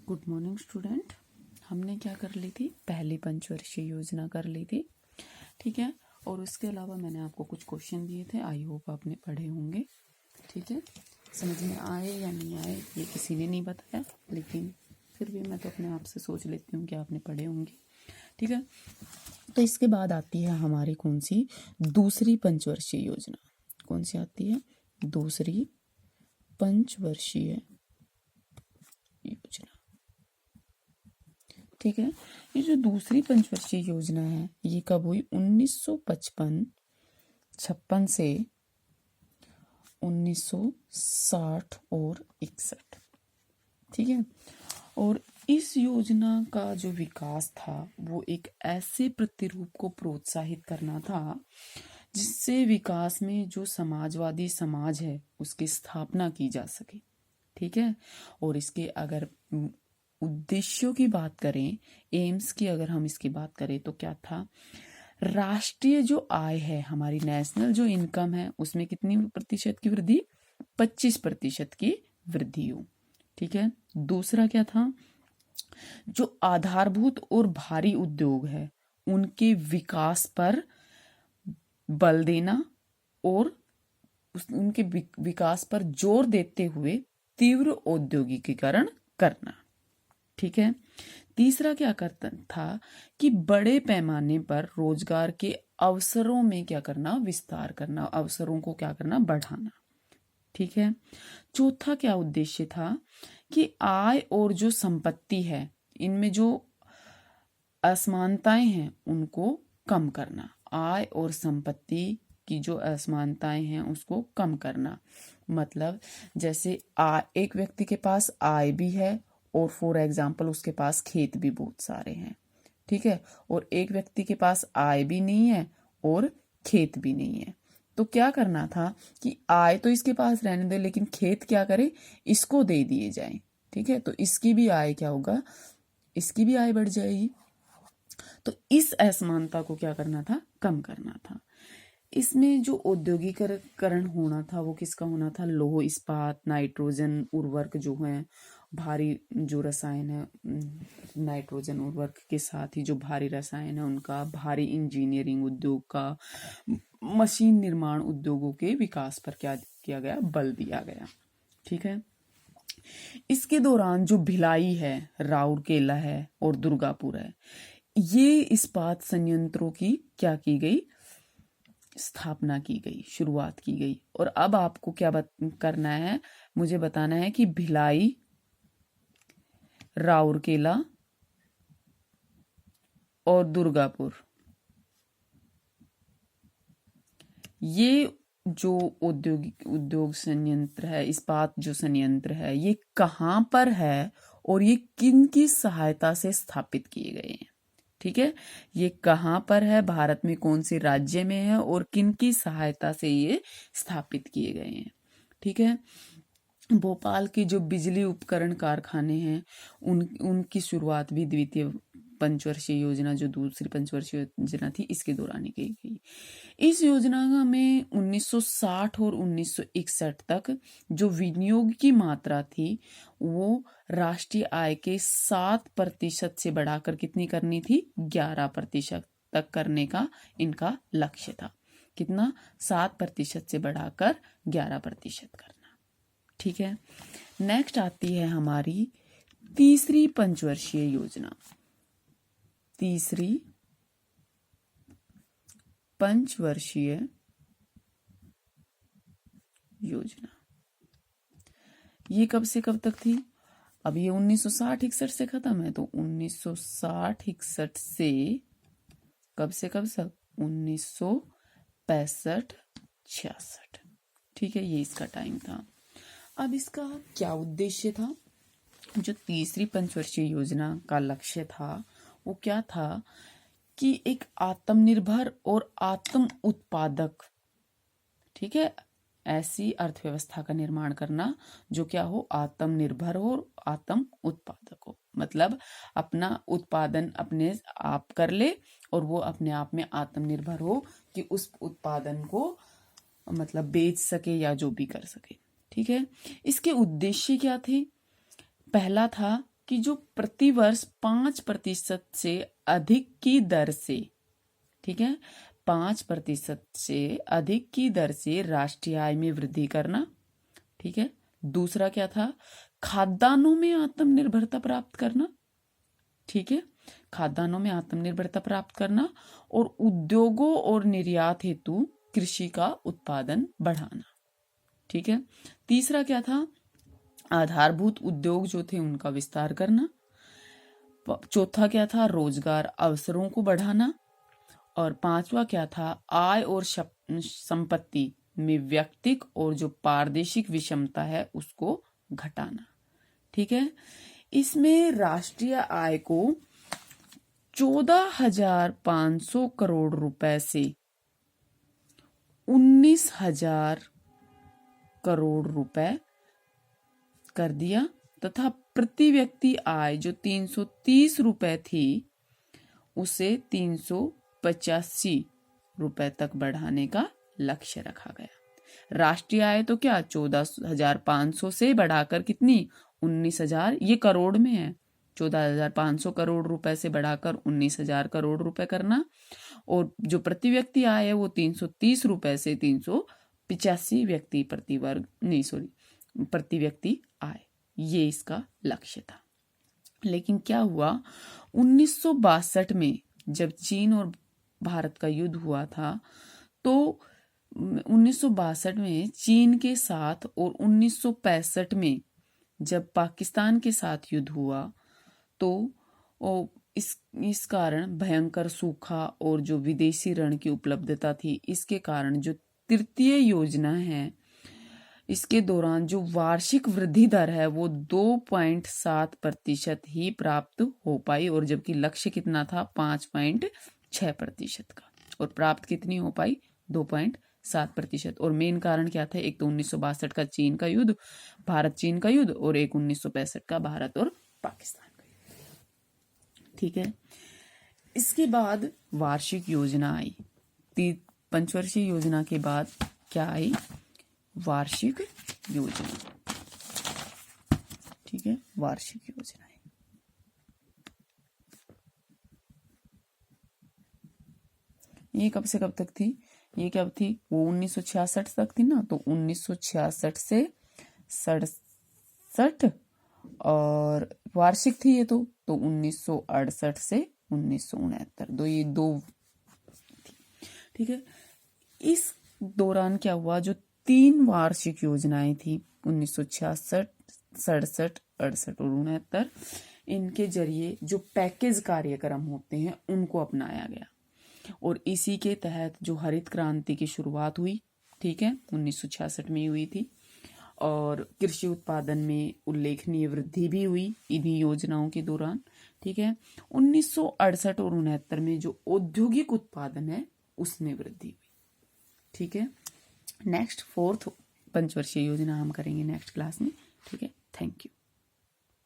Good morning student. हमने क्या कर ली थी, पहली पंचवर्षीय योजना कर ली थी, ठीक है। और उसके अलावा मैंने आपको कुछ क्वेश्चन दिए थे, आई होप आपने पढ़े होंगे, ठीक है। समझ में आए या नहीं आए ये किसी ने नहीं बताया, लेकिन फिर भी मैं तो अपने आप से सोच लेती हूँ कि आपने पढ़े होंगे, ठीक है। तो इसके बाद आती है हमारी कौन सी, दूसरी पंचवर्षीय योजना। कौन सी आती है, दूसरी पंचवर्षीय योजना, ठीक है। ये जो दूसरी पंचवर्षीय योजना है ये कब हुई, 1956 से 1960 और 61, ठीक है। और इस योजना का जो विकास था वो एक ऐसे प्रतिरूप को प्रोत्साहित करना था जिससे विकास में जो समाजवादी समाज है उसकी स्थापना की जा सके, ठीक है। और इसके अगर उद्देश्यों की बात करें, एम्स की अगर हम इसकी बात करें तो क्या था, राष्ट्रीय जो आय है हमारी, नेशनल जो इनकम है उसमें कितनी प्रतिशत की वृद्धि, 25% की वृद्धि हो, ठीक है। दूसरा क्या था, जो आधारभूत और भारी उद्योग है उनके विकास पर बल देना और उनके विकास पर जोर देते हुए तीव्र औद्योगिकीकरण करना, ठीक है। तीसरा क्या करता था कि बड़े पैमाने पर रोजगार के अवसरों में क्या करना, विस्तार करना, अवसरों को क्या करना, बढ़ाना, ठीक है। चौथा क्या उद्देश्य था कि आय और जो संपत्ति है इनमें जो असमानताएं हैं उनको कम करना, आय और संपत्ति की जो असमानताएं हैं उसको कम करना। मतलब जैसे एक व्यक्ति के पास आय भी है और फॉर एग्जाम्पल उसके पास खेत भी बहुत सारे हैं, ठीक है। और एक व्यक्ति के पास आय भी नहीं है और खेत भी नहीं है, तो क्या करना था कि आय तो इसके पास रहने दे लेकिन खेत क्या करे, इसको दे दिए जाए, ठीक है। तो इसकी भी आय क्या होगा, इसकी भी आय बढ़ जाएगी। तो इस असमानता को क्या करना था, कम करना था। इसमें जो औद्योगिकरण होना था वो किसका होना था, लौह इस्पात, नाइट्रोजन उर्वरक जो है, भारी जो रसायन है, नाइट्रोजन उर्वरक के साथ ही जो भारी रसायन है उनका, भारी इंजीनियरिंग उद्योग का, मशीन निर्माण उद्योगों के विकास पर क्या किया गया, बल दिया गया, ठीक है। इसके दौरान जो भिलाई है, राउरकेला है और दुर्गापुर है, ये इस्पात संयंत्रों की क्या की गई, स्थापना की गई, शुरुआत की गई। और अब आपको क्या करना है, मुझे बताना है कि भिलाई, राउरकेला और दुर्गापुर, ये जो उद्योग संयंत्र है, इस्पात जो संयंत्र है, ये कहाँ पर है और ये किन की सहायता से स्थापित किए गए हैं, ठीक है। ये कहाँ पर है, भारत में कौन से राज्य में है और किन की सहायता से ये स्थापित किए गए हैं, ठीक है। भोपाल की जो बिजली उपकरण कारखाने हैं उनकी शुरुआत भी द्वितीय पंचवर्षीय योजना, जो दूसरी पंचवर्षीय योजना थी, इसके दौरान ही की गई। इस योजना में 1960 और 1961 तक जो विनियोग की मात्रा थी वो राष्ट्रीय आय के 7% से बढ़ाकर कितनी करनी थी, 11% तक करने का इनका लक्ष्य था। कितना, 7% से बढ़ाकर 11% करना, ठीक है। नेक्स्ट आती है हमारी तीसरी पंचवर्षीय योजना। तीसरी पंचवर्षीय योजना ये कब से कब तक थी, अब ये 1960-61 से खत्म है, तो 1960-61 से कब से कब तक, 1965-66, ठीक है। ये इसका टाइम था। अब इसका क्या उद्देश्य था, जो तीसरी पंचवर्षीय योजना का लक्ष्य था वो क्या था कि एक आत्मनिर्भर और आत्म उत्पादक, ठीक है, ऐसी अर्थव्यवस्था का निर्माण करना जो क्या हो, आत्मनिर्भर हो और आत्म उत्पादक हो। मतलब अपना उत्पादन अपने आप कर ले और वो अपने आप में आत्मनिर्भर हो कि उस उत्पादन को मतलब बेच सके या जो भी कर सके, ठीक है। इसके उद्देश्य क्या थे, पहला था कि जो प्रतिवर्ष 5% से अधिक की दर से, ठीक है, 5% से अधिक की दर से राष्ट्रीय आय में वृद्धि करना, ठीक है। दूसरा क्या था, खाद्यान्नों में आत्मनिर्भरता प्राप्त करना, ठीक है, खाद्यान्नों में आत्मनिर्भरता प्राप्त करना, और उद्योगों और निर्यात हेतु कृषि का उत्पादन बढ़ाना, ठीक है। तीसरा क्या था, आधारभूत उद्योग जो थे उनका विस्तार करना। चौथा क्या था, रोजगार अवसरों को बढ़ाना। और पांचवा क्या था, आय और संपत्ति में व्यक्तिक और जो पारदेशिक विषमता है उसको घटाना, ठीक है। इसमें राष्ट्रीय आय को 14,500 करोड़ रुपए से 19,000 करोड़ रुपए कर दिया, तथा प्रति व्यक्ति आय जो 330 रुपए थी उसे 385 रुपए तक बढ़ाने का लक्ष्य रखा गया। राष्ट्रीय आय तो क्या 14,500 से बढ़ाकर कितनी 19,000, ये करोड़ में है, 14,500 करोड़ रुपए से बढ़ाकर 19,000 करोड़ रुपए करना। और जो प्रति व्यक्ति आय है वो 330 रुपए से 385 व्यक्ति प्रति वर्ग, नहीं सॉरी, प्रति व्यक्ति आय, ये इसका लक्ष्य था। लेकिन क्या हुआ, 1962 में जब चीन और भारत का युद्ध हुआ था, तो 1962 में चीन के साथ और 1965 में जब पाकिस्तान के साथ युद्ध हुआ, तो इस कारण भयंकर सूखा और जो विदेशी ऋण की उपलब्धता थी, इसके कारण जो तृतीय योजना है, इसके दौरान जो वार्षिक वृद्धि दर है वो 2.7% ही प्राप्त हो पाई, और जबकि लक्ष्य कितना था 5.6% का, और प्राप्त कितनी हो पाई 2.7%। और मेन कारण क्या था, एक तो 1962 का चीन का युद्ध, भारत चीन का युद्ध, और एक 1965 का भारत और पाकिस्तान का युद्ध, ठीक है। इसके बाद वार्षिक योजना आई, पंचवर्षीय योजना के बाद क्या आई, वार्षिक योजना, ठीक है, वार्षिक योजना। ये कब से कब तक थी, ये कब थी, वो 1966 तक थी ना, तो 1966 से 67, और वार्षिक थी ये तो 1968 से 1969, ये दो थी, ठीक है। इस दौरान क्या हुआ, जो 3 वार्षिक योजनाएं थी 1966, 67, 68 और 69, इनके जरिए जो पैकेज कार्यक्रम होते हैं उनको अपनाया गया, और इसी के तहत जो हरित क्रांति की शुरुआत हुई, ठीक है, 1966 में हुई थी, और कृषि उत्पादन में उल्लेखनीय वृद्धि भी हुई इन्हीं योजनाओं के दौरान, ठीक है। 1968 और 69 में जो औद्योगिक उत्पादन है उसमें वृद्धि हुई, ठीक है। नेक्स्ट 4th पंचवर्षीय योजना हम करेंगे नेक्स्ट क्लास में, ठीक है। Thank you.